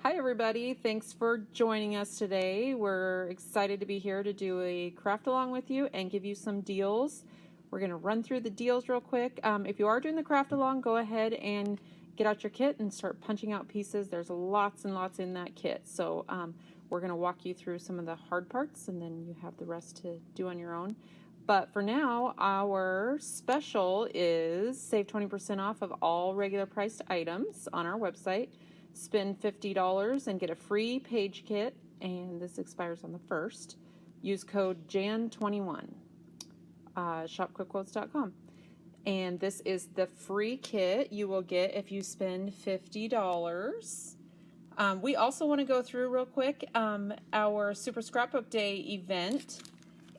Hi everybody, thanks for joining us today. We're excited to be here to do a craft along with you and give you some deals. We're going to run through the deals real quick. If you are doing the craft along, go ahead and get out your kit and start punching out pieces. There's lots and lots in that kit. So we're going to walk you through some of the hard parts and then you have the rest to do on your own. But for now, our special is save 20% off of all regular priced items on our website. Spend $50 and get a free page kit, and this expires on the 1st. Use code JAN21. ShopQuickQuotes.com. And this is the free kit you will get if you spend $50. We also want to go through real quick our Super Scrapbook Day event.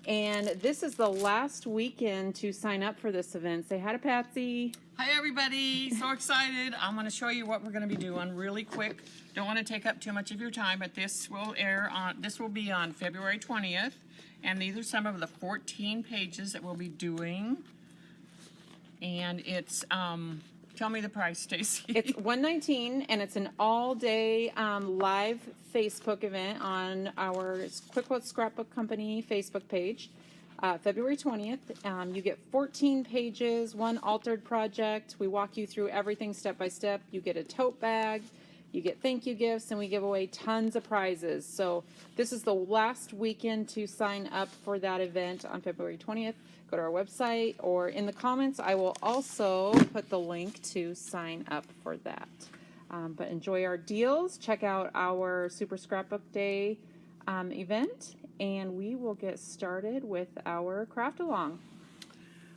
And this is the last weekend to sign up for this event. Say hi to Patsy. Hi everybody, so excited. I'm going to show you what we're going to be doing really quick. Don't want to take up too much of your time, but this will be on February 20th, and these are some of the 14 pages that we'll be doing. And it's tell me the price, Stacy. It's $119, and it's an all-day live Facebook event on our Quick Quotes Scrapbook Company Facebook page. February 20th. You get 14 pages, one altered project. We walk you through everything step by step. You get a tote bag, you get thank you gifts, and we give away tons of prizes. So this is the last weekend to sign up for that event on February 20th. Go to our website, or in the comments I will also put the link to sign up for that. But enjoy our deals. Check out our Super Scrapbook Day event, and we will get started with our craft along.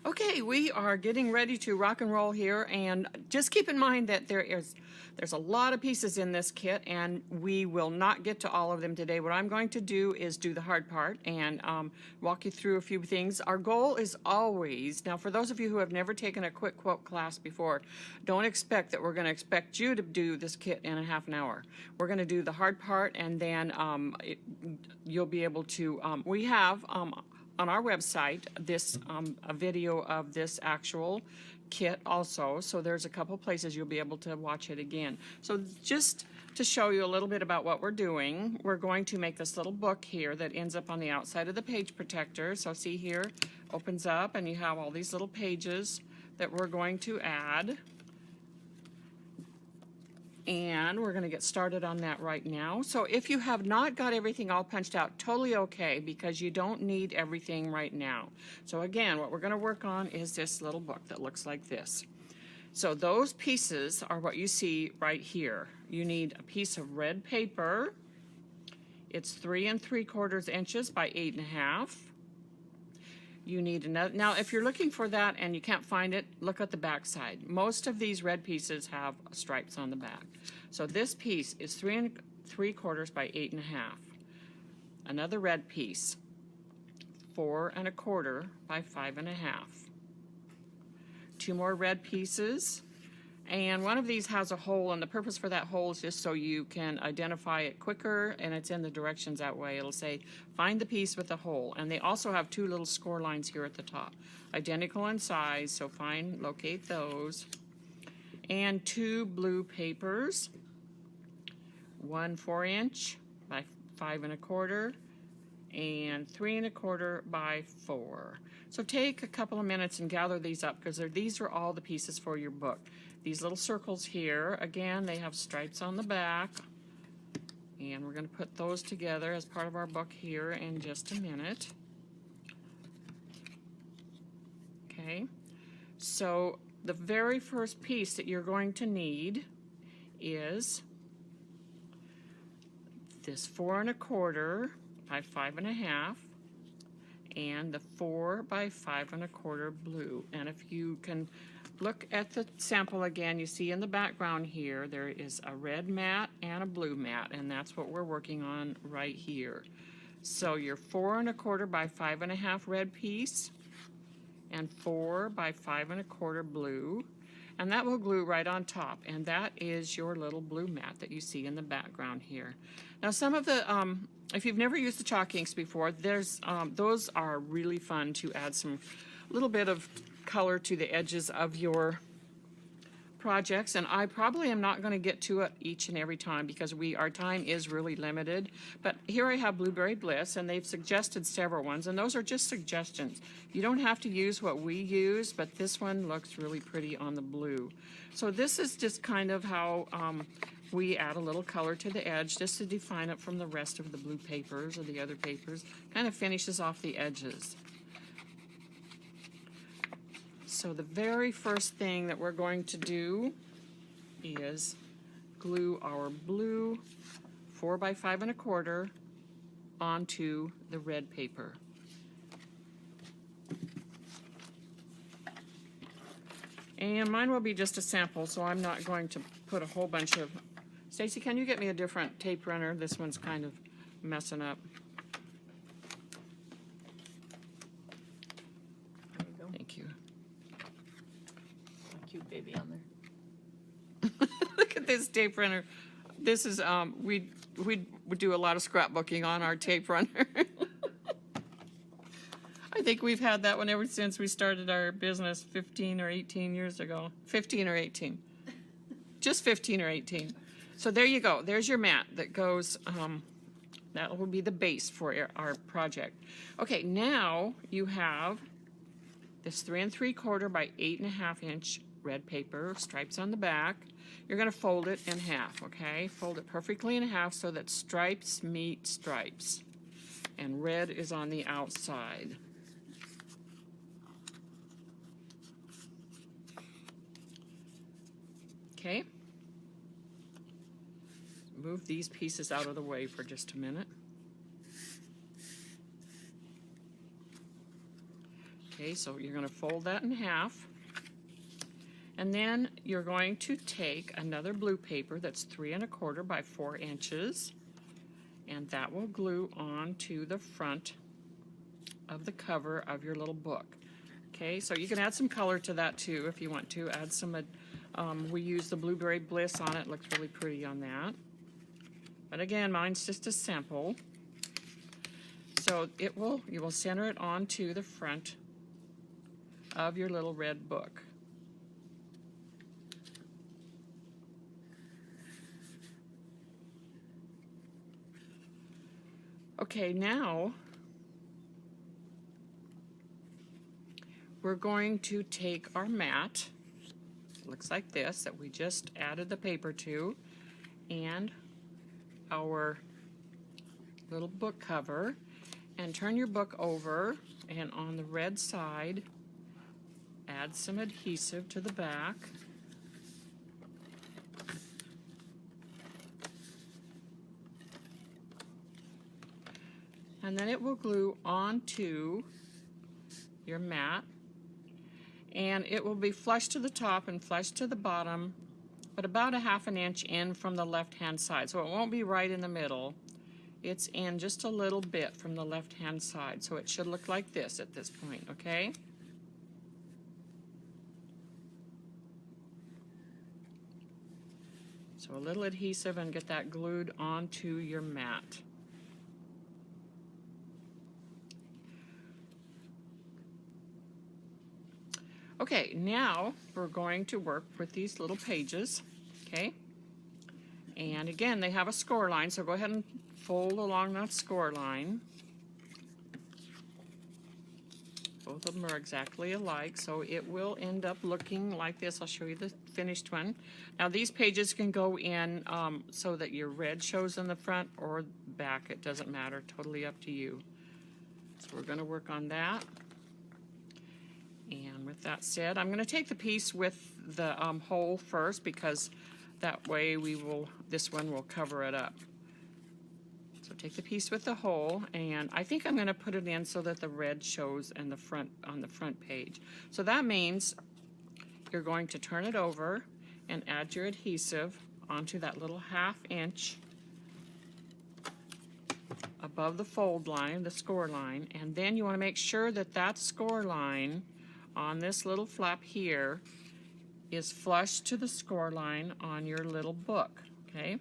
Okay, we are getting ready to rock and roll here, and just keep in mind that there's a lot of pieces in this kit, and we will not get to all of them today. What I'm going to do is do the hard part and walk you through a few things. Our goal is always, now for those of you who have never taken a quick quote class before, don't expect that we're going to expect you to do this kit in a half an hour. We're going to do the hard part, and then you'll be able to, we have on our website this a video of this actual kit also, so there's a couple places you'll be able to watch it again. So just to show you a little bit about what we're doing, we're going to make this little book here that ends up on the outside of the page protector. So see here, opens up and you have all these little pages that we're going to add. And we're going to get started on that right now. So if you have not got everything all punched out, totally okay, because you don't need everything right now. So again, what we're going to work on is this little book that looks like this. So those pieces are what you see right here. You need a piece of red paper. It's 3 3/4 inches by 8 1/2. You need another. Now, if you're looking for that and you can't find it, look at the back side. Most of these red pieces have stripes on the back. So this piece is 3 3/4 by 8 1/2. Another red piece, 4 1/4 by 5 1/2. 2 more red pieces. And one of these has a hole, and the purpose for that hole is just so you can identify it quicker, and it's in the directions that way. It'll say, find the piece with the hole. And they also have 2 little score lines here at the top. Identical in size, so locate those. And 2 blue papers, 1 4-inch by 5 1/4, and 3 1/4 by 4. So take a couple of minutes and gather these up, because these are all the pieces for your book. These little circles here, again, they have stripes on the back, and we're going to put those together as part of our book here in just a minute. Okay, so the very first piece that you're going to need is this 4 1/4 by 5 1/2 and the 4 by 5 1/4 blue. And if you can look at the sample again, you see in the background here there is a red mat and a blue mat, and that's what we're working on right here. So your 4 1/4 by 5 1/2 red piece and 4 by 5 1/4 blue, and that will glue right on top, and that is your little blue mat that you see in the background here. Now some of the if you've never used the chalk inks before, there's those are really fun to add some little bit of color to the edges of your projects, and I probably am not going to get to it each and every time because our time is really limited. But here I have Blueberry Bliss, and they've suggested several ones, and those are just suggestions. You don't have to use what we use, but this one looks really pretty on the blue. So this is just kind of how we add a little color to the edge just to define it from the rest of the blue papers or the other papers. Kind of finishes off the edges. So the very first thing that we're going to do is glue our blue 4x5 1/4 onto the red paper. And mine will be just a sample, so I'm not going to put a whole bunch of... Stacy, can you get me a different tape runner? This one's kind of messing up. There you go. Thank you. A cute baby on there. Look at this tape runner. This is, we do a lot of scrapbooking on our tape runner. I think we've had that one ever since we started our business 15 or 18 years ago. 15 or 18. Just 15 or 18. So there you go. There's your mat that goes, that will be the base for our project. Okay, now you have this 3 3/4 by 8.5 inch red paper, stripes on the back. You're going to fold it in half, okay? Fold it perfectly in half so that stripes meet stripes. And red is on the outside. Okay. Move these pieces out of the way for just a minute. Okay, so you're going to fold that in half. And then you're going to take another blue paper that's 3 1/4 by 4 inches, and that will glue onto the front of the cover of your little book. Okay, so you can add some color to that too if you want to. Add some, we use the Blueberry Bliss on it. Looks really pretty on that. But again, mine's just a sample. So you will center it onto the front of your little red book. Okay, now we're going to take our mat, looks like this, that we just added the paper to, and our little book cover, and turn your book over, and on the red side, add some adhesive to the back. And then it will glue onto your mat, and it will be flush to the top and flush to the bottom, but about 1/2 inch in from the left-hand side. So it won't be right in the middle. It's in just a little bit from the left-hand side. So it should look like this at this point, okay? So a little adhesive and get that glued onto your mat. Okay, now we're going to work with these little pages, okay? And again, they have a score line, so go ahead and fold along that score line. Both of them are exactly alike, so it will end up looking like this. I'll show you the finished one. Now these pages can go in so that your red shows in the front or back. It doesn't matter, totally up to you. So we're going to work on that. And with that said, I'm going to take the piece with the hole first, because that way this one will cover it up. So take the piece with the hole, and I think I'm going to put it in so that the red shows in the front, on the front page. So that means you're going to turn it over and add your adhesive onto that little 1/2 inch above the fold line, the score line, and then you want to make sure that that score line on this little flap here is flush to the score line on your little book, okay?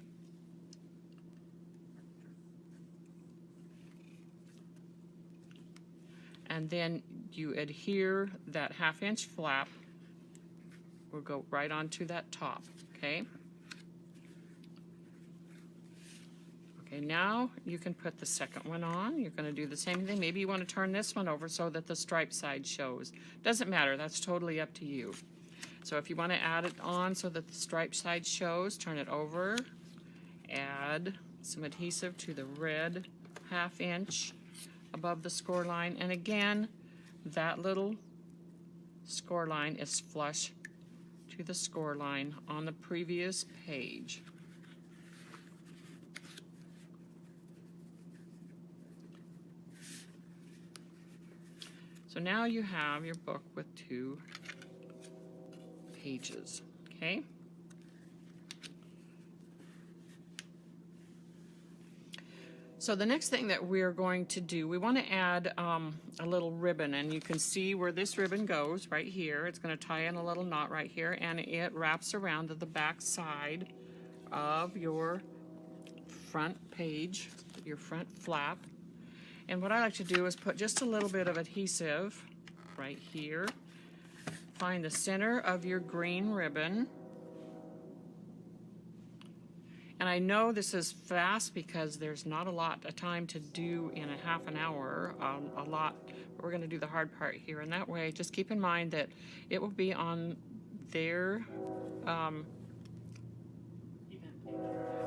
And then you adhere that 1/2 inch flap We'll go right onto that top, okay? Okay, now you can put the second one on. You're going to do the same thing. Maybe you want to turn this one over so that the stripe side shows. Doesn't matter, that's totally up to you. So if you want to add it on so that the stripe side shows, turn it over, add some adhesive to the red 1/2 inch above the score line, and again, that little score line is flush to the score line on the previous page. So now you have your book with 2 pages, okay? So the next thing that we're going to do, we want to add a little ribbon, and you can see where this ribbon goes right here. It's going to tie in a little knot right here, and it wraps around to the back side of your front page, your front flap. And what I like to do is put just a little bit of adhesive right here. Find the center of your green ribbon. And I know this is fast because there's not a lot of time to do in a 1/2 hour, a lot. But we're going to do the hard part here. And that way, just keep in mind that it will be on their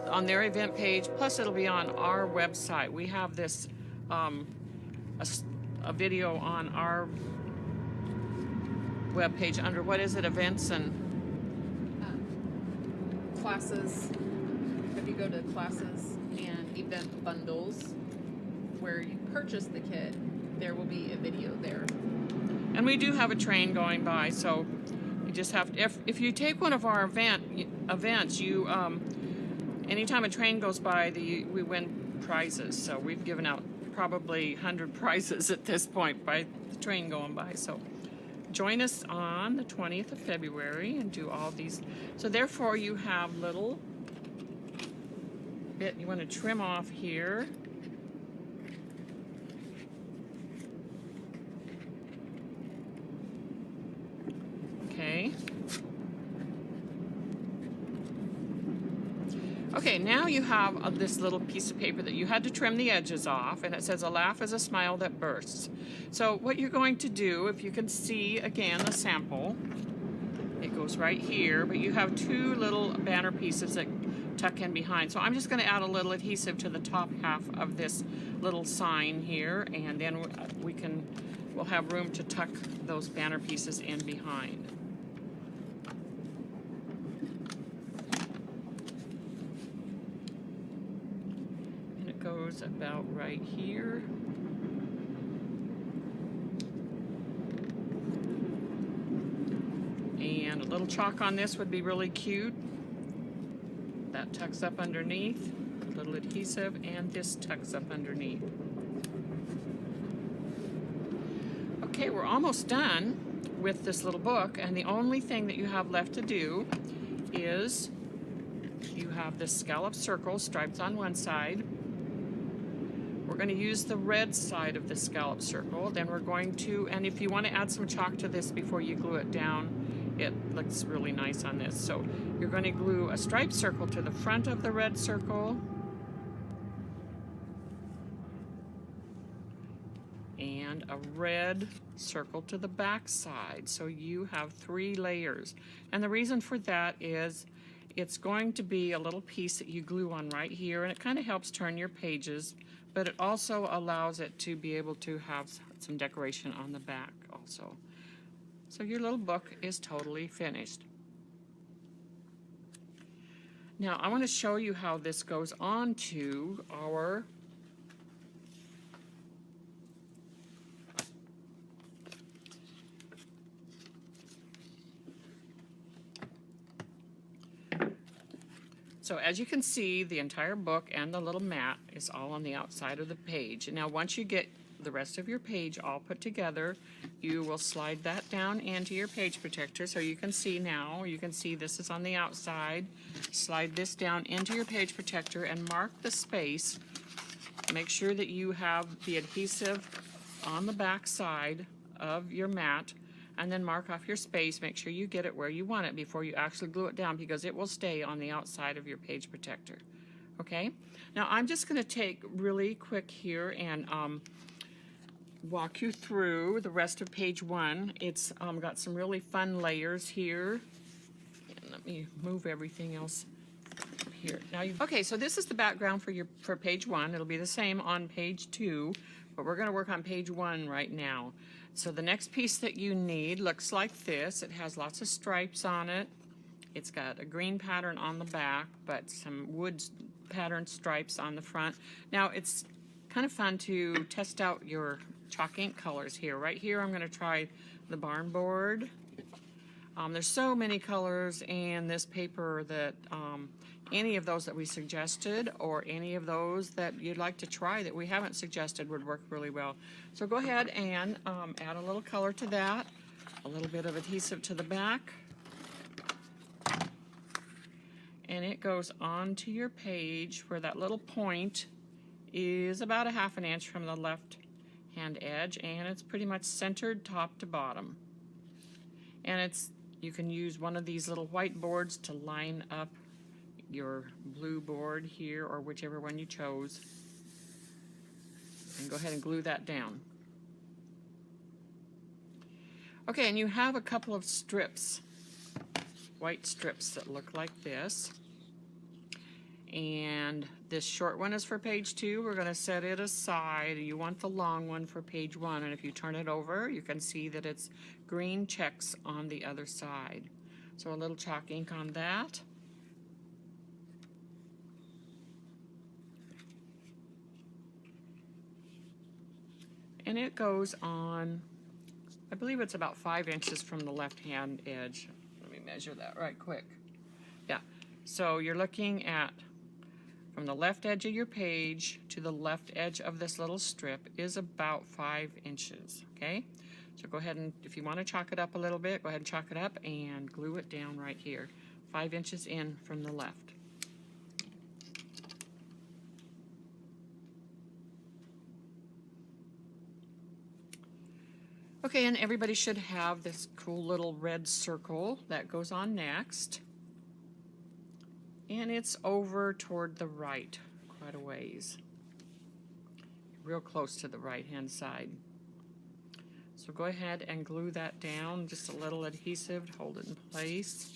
event page, plus it'll be on our website. We have this a video on our web page under, what is it, events and classes. If you go to classes and event bundles where you purchase the kit, there will be a video there. and we do have a train going by, so you just have to, if you take one of our events, you anytime a train goes by, we win prizes. So we've given out probably 100 prizes at this point by the train going by. So join us on the 20th of February and do all these. So therefore you have little bit you want to trim off here. Okay. Okay, now you have this little piece of paper that you had to trim the edges off, and it says, "A laugh is a smile that bursts." So what you're going to do, if you can see again the sample, it goes right here, but you have 2 little banner pieces that tuck in behind. So I'm just going to add a little adhesive to the top half of this little sign here, and then we'll have room to tuck those banner pieces in behind. Goes about right here. And a little chalk on this would be really cute. That tucks up underneath. A little adhesive, and this tucks up underneath. Okay, we're almost done with this little book, and the only thing that you have left to do is you have this scallop circle striped on one side. We're going to use the red side of the scallop circle. Then we're going to, and if you want to add some chalk to this before you glue it down, it looks really nice on this. So you're going to glue a striped circle to the front of the red circle. And a red circle to the back side. So you have 3 layers. And the reason for that is it's going to be a little piece that you glue on right here, and it kind of helps turn your pages, but it also allows it to be able to have some decoration on the back also. So your little book is totally finished. Now I want to show you how this goes on to our So as you can see, the entire book and the little mat is all on the outside of the page. And now once you get the rest of your page all put together, you will slide that down into your page protector. So you can see now, you can see this is on the outside. Slide this down into your page protector and mark the space. Make sure that you have the adhesive on the back side of your mat. and then mark off your space. Make sure you get it where you want it before you actually glue it down, because it will stay on the outside of your page protector. Okay? Now I'm just going to take really quick here and walk you through the rest of page 1. It's got some really fun layers here. And let me move everything else here. Now okay, so this is the background for page 1. It'll be the same on page 2, but we're going to work on page 1 right now. So the next piece that you need looks like this. It has lots of stripes on it. It's got a green pattern on the back, but some wood pattern stripes on the front. Now it's kind of fun to test out your chalk ink colors here. Right here I'm going to try the barn board. There's so many colors in this paper that any of those that we suggested or any of those that you'd like to try that we haven't suggested would work really well. So go ahead and add a little color to that, a little bit of adhesive to the back, and it goes onto your page where that little point is about a ½ inch from the left hand edge, and it's pretty much centered top to bottom. And you can use one of these little white boards to line up your blue board here, or whichever one you chose, and go ahead and glue that down. Okay, and you have a couple of strips, white strips that look like this. And this short one is for page 2. We're going to set it aside. You want the long one for page 1, and if you turn it over, you can see that it's green checks on the other side. So a little chalk ink on that. And it goes on, I believe it's about 5 inches from the left-hand edge. Let me measure that right quick. Yeah, so you're looking at from the left edge of your page to the left edge of this little strip is about 5 inches, okay? So go ahead and, if you want to chalk it up a little bit, go ahead and chalk it up and glue it down right here, 5 inches in from the left. Okay, and everybody should have this cool little red circle that goes on next. And it's over toward the right, quite a ways. Real close to the right-hand side. So go ahead and glue that down, just a little adhesive to hold it in place.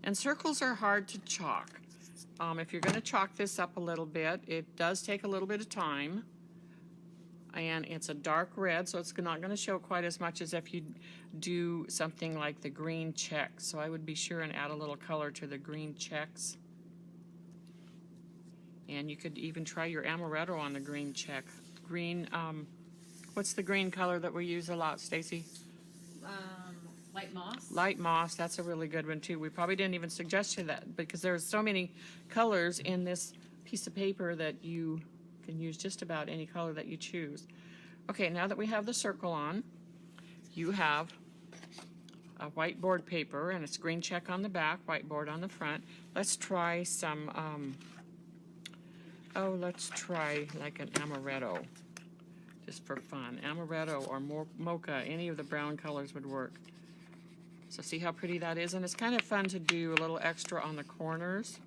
And circles are hard to chalk. If you're going to chalk this up a little bit, it does take a little bit of time. And it's a dark red, so it's not going to show quite as much as if you do something like the green checks. So I would be sure and add a little color to the green checks. And you could even try your amaretto on the green check. Green, what's the green color that we use a lot, Stacy? Light moss. Light moss, that's a really good one too. We probably didn't even suggest you that because there's so many colors in this piece of paper that you can use just about any color that you choose. Okay, now that we have the circle on, you have a whiteboard paper and it's green check on the back, whiteboard on the front. Let's try some, let's try like an amaretto, just for fun. Amaretto or mocha, any of the brown colors would work. So see how pretty that is? And it's kind of fun to do a little extra on the corners.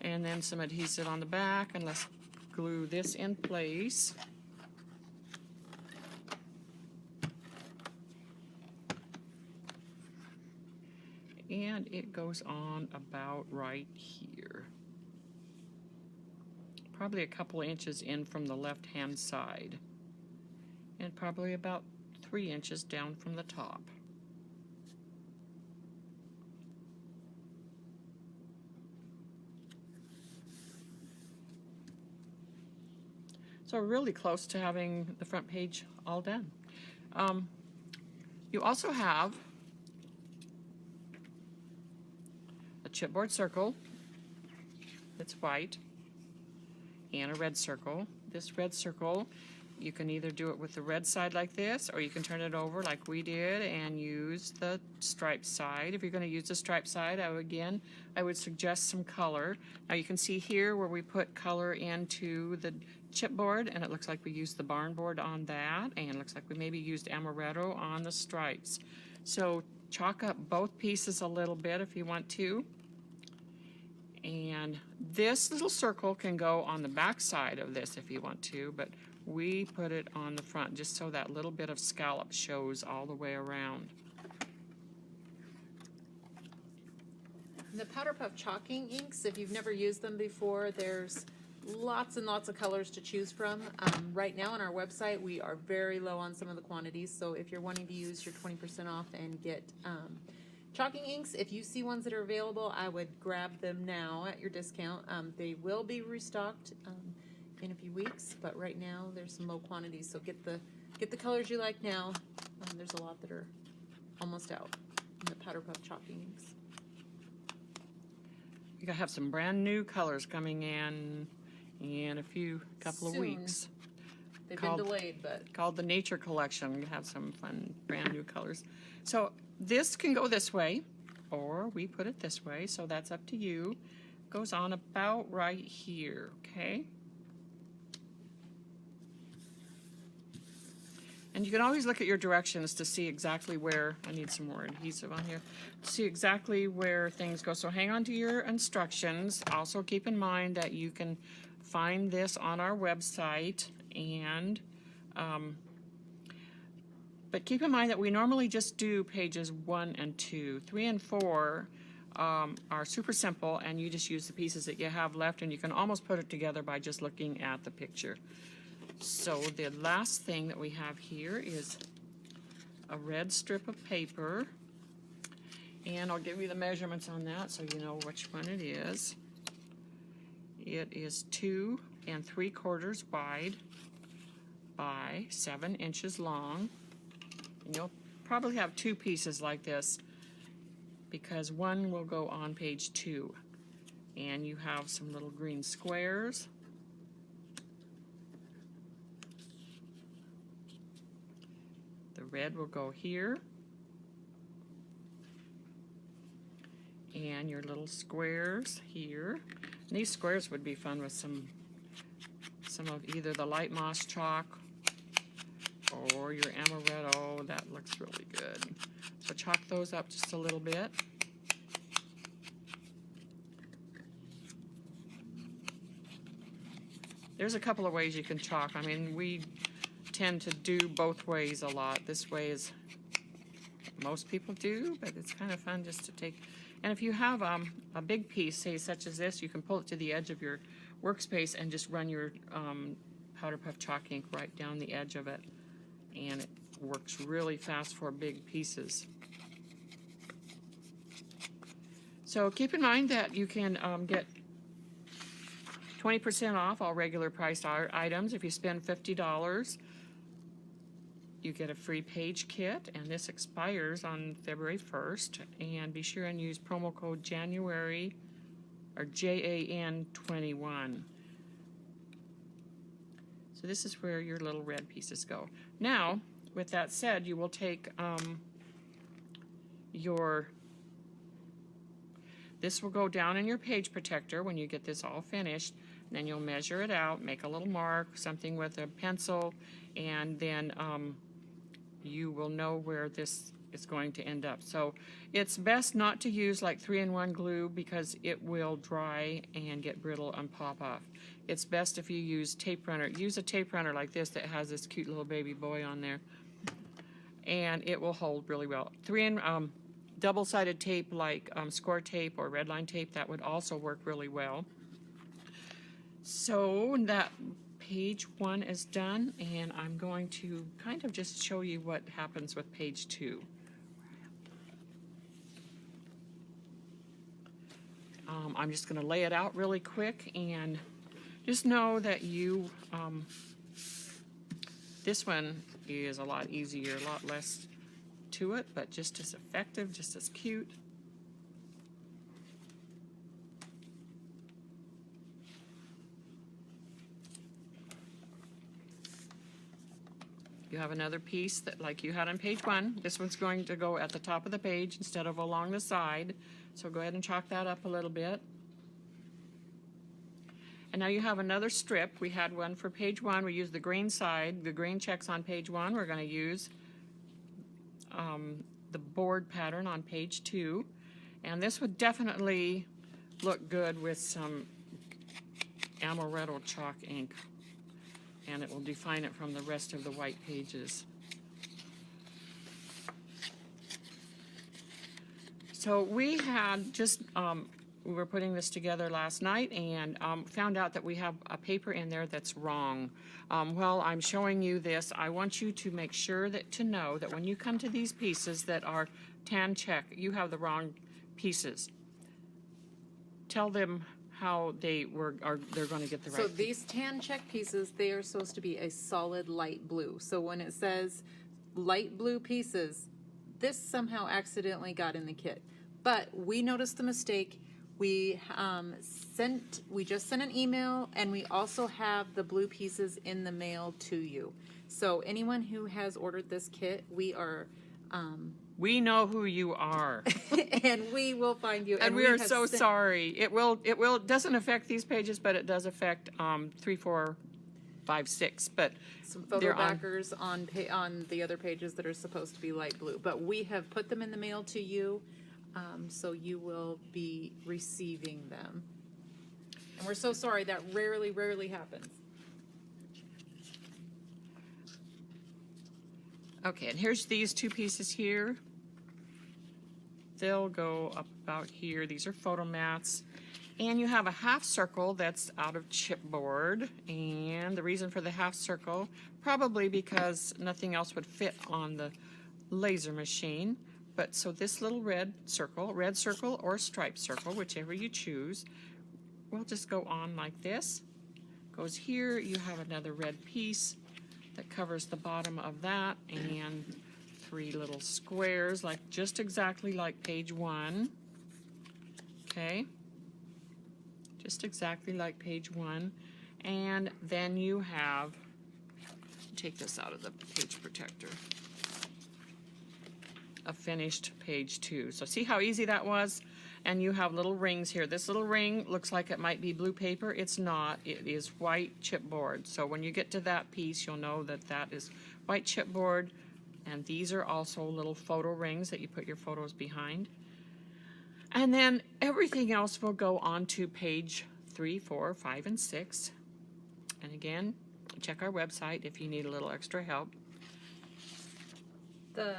And then some adhesive on the back, and let's glue this in place. And it goes on about right here. Probably a couple inches in from the left-hand side. And probably about 3 inches down from the top. So we're really close to having the front page all done. You also have a chipboard circle that's white and a red circle. this red circle, you can either do it with the red side like this, or you can turn it over like we did and use the striped side. If you're going to use the striped side, I would suggest some color. Now you can see here where we put color into the chipboard, and it looks like we used the barn board on that, and it looks like we maybe used amaretto on the stripes. So chalk up both pieces a little bit if you want to. And this little circle can go on the back side of this if you want to, but we put it on the front just so that little bit of scallop shows all the way around. The Powder Puff chalking inks, if you've never used them before, there's lots and lots of colors to choose from. Right now on our website, we are very low on some of the quantities, so if you're wanting to use your 20% off and get chalking inks, if you see ones that are available, I would grab them now at your discount. They will be restocked in a few weeks, but right now there's some low quantities, so get the colors you like now. There's a lot that are almost out in the Powder Puff chalking inks. You're gonna have some brand new colors coming in a couple of Soon. weeks. They've Called- been delayed, but Called the Nature Collection. We have some fun brand new colors. So this can go this way, or we put it this way, so that's up to you. Goes on about right here, okay? And you can always look at your directions to see exactly where, I need some more adhesive on here, to see exactly where things go. So hang on to your instructions. Also keep in mind that you can find this on our website, and but keep in mind that we normally just do pages 1 and 2. 3 and 4 are super simple, and you just use the pieces that you have left, and you can almost put it together by just looking at the picture. So the last thing that we have here is a red strip of paper, and I'll give you the measurements on that so you know which one it is. It is 2 3/4 wide by 7 inches long. And you'll probably have 2 pieces like this because one will go on page 2. And you have some little green squares. The red will go here. And your little squares here. And these squares would be fun with some of either the light moss chalk or your amaretto. That looks really good. So chalk those up just a little bit. There's a couple of ways you can chalk. I mean, we tend to do both ways a lot. This way is what most people do, but it's kind of fun just to take. And if you have a big piece, say such as this, you can pull it to the edge of your workspace and just run your Powder Puff chalk ink right down the edge of it. And it works really fast for big pieces. So keep in mind that you can get 20% off all regular priced items. If you spend $50, you get a free page kit, and this expires on February 1st. And be sure and use promo code January or JAN21. So this is where your little red pieces go. Now, with that said, you will take this will go down in your page protector when you get this all finished. And then you'll measure it out, make a little mark, something with a pencil, and then you will know where this is going to end up. So it's best not to use like 3-in-1 glue because it will dry and get brittle and pop off. It's best if you use tape runner. Use a tape runner like this that has this cute little baby boy on there, and it will hold really well. Double-sided tape like score tape or red line tape, that would also work really well. So that page 1 is done, and I'm going to kind of just show you what happens with page 2. I'm just going to lay it out really quick, and just know that this one is a lot easier, a lot less to it, but just as effective, just as cute. You have another piece that, like you had on page 1, this one's going to go at the top of the page instead of along the side. So go ahead and chalk that up a little bit. And now you have another strip. We had one for page 1. We used the green side, the green checks on page 1. We're going to use the board pattern on page 2. And this would definitely look good with some amaretto chalk ink. And it will define it from the rest of the white pages. So we had just, we were putting this together last night and found out that we have a paper in there that's wrong. While I'm showing you this, I want you to make sure to know that when you come to these pieces that are tan check, you have the wrong pieces. Tell them how they're going to get the right. So these tan check pieces, they are supposed to be a solid light blue. So when it says light blue pieces, this somehow accidentally got in the kit. But we noticed the mistake. We just sent an email, and we also have the blue pieces in the mail to you. So anyone who has ordered this kit, we know who you are. and we will find you. And we are have so sent- sorry. It doesn't affect these pages, but it does affect 3, 4, 5, 6. But some photo they're on- backers on the other pages that are supposed to be light blue. But we have put them in the mail to you, so you will be receiving them. And we're so sorry, that rarely happens. Okay, and here's these 2 pieces here. They'll go about here. These are photo mats. And you have a half circle that's out of chipboard. And the reason for the half circle, probably because nothing else would fit on the laser machine. But so this little red circle or striped circle, whichever you choose, will just go on like this. Goes here, you have another red piece that covers the bottom of that, and 3 little squares, just exactly like page 1. Okay, just exactly like page 1. And then you have, take this out of the page protector, a finished page 2. So see how easy that was? And you have little rings here. This little ring looks like it might be blue paper. It's not. It is white chipboard. So when you get to that piece, you'll know that that is white chipboard. And these are also little photo rings that you put your photos behind. And then everything else will go on to page 3, 4, 5, and 6. And again, check our website if you need a little extra help.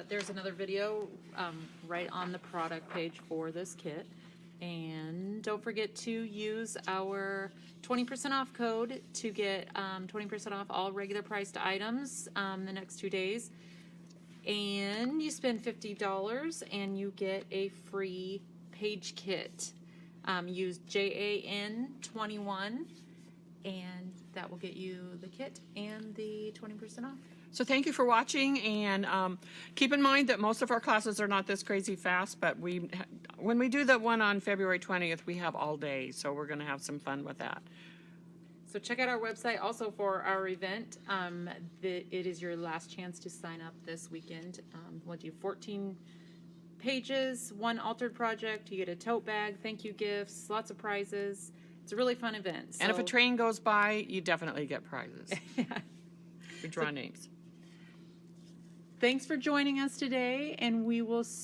There's another video right on the product page for this kit. And don't forget to use our 20% off code to get 20% off all regular priced items the next 2 days. And you spend $50 and you get a free page kit. Use JAN21 and that will get you the kit and the 20% off. So thank you for watching, and keep in mind that most of our classes are not this crazy fast, but when we do the one on February 20th, we have all day, so we're going to have some fun with that. So check out our website also for our event. It is your last chance to sign up this weekend. We'll do 14 pages, 1 altered project, you get a tote bag, thank you gifts, lots of prizes. It's a really fun event. And if a train goes by, you definitely get prizes. We draw names. Thanks for joining us today, and we will see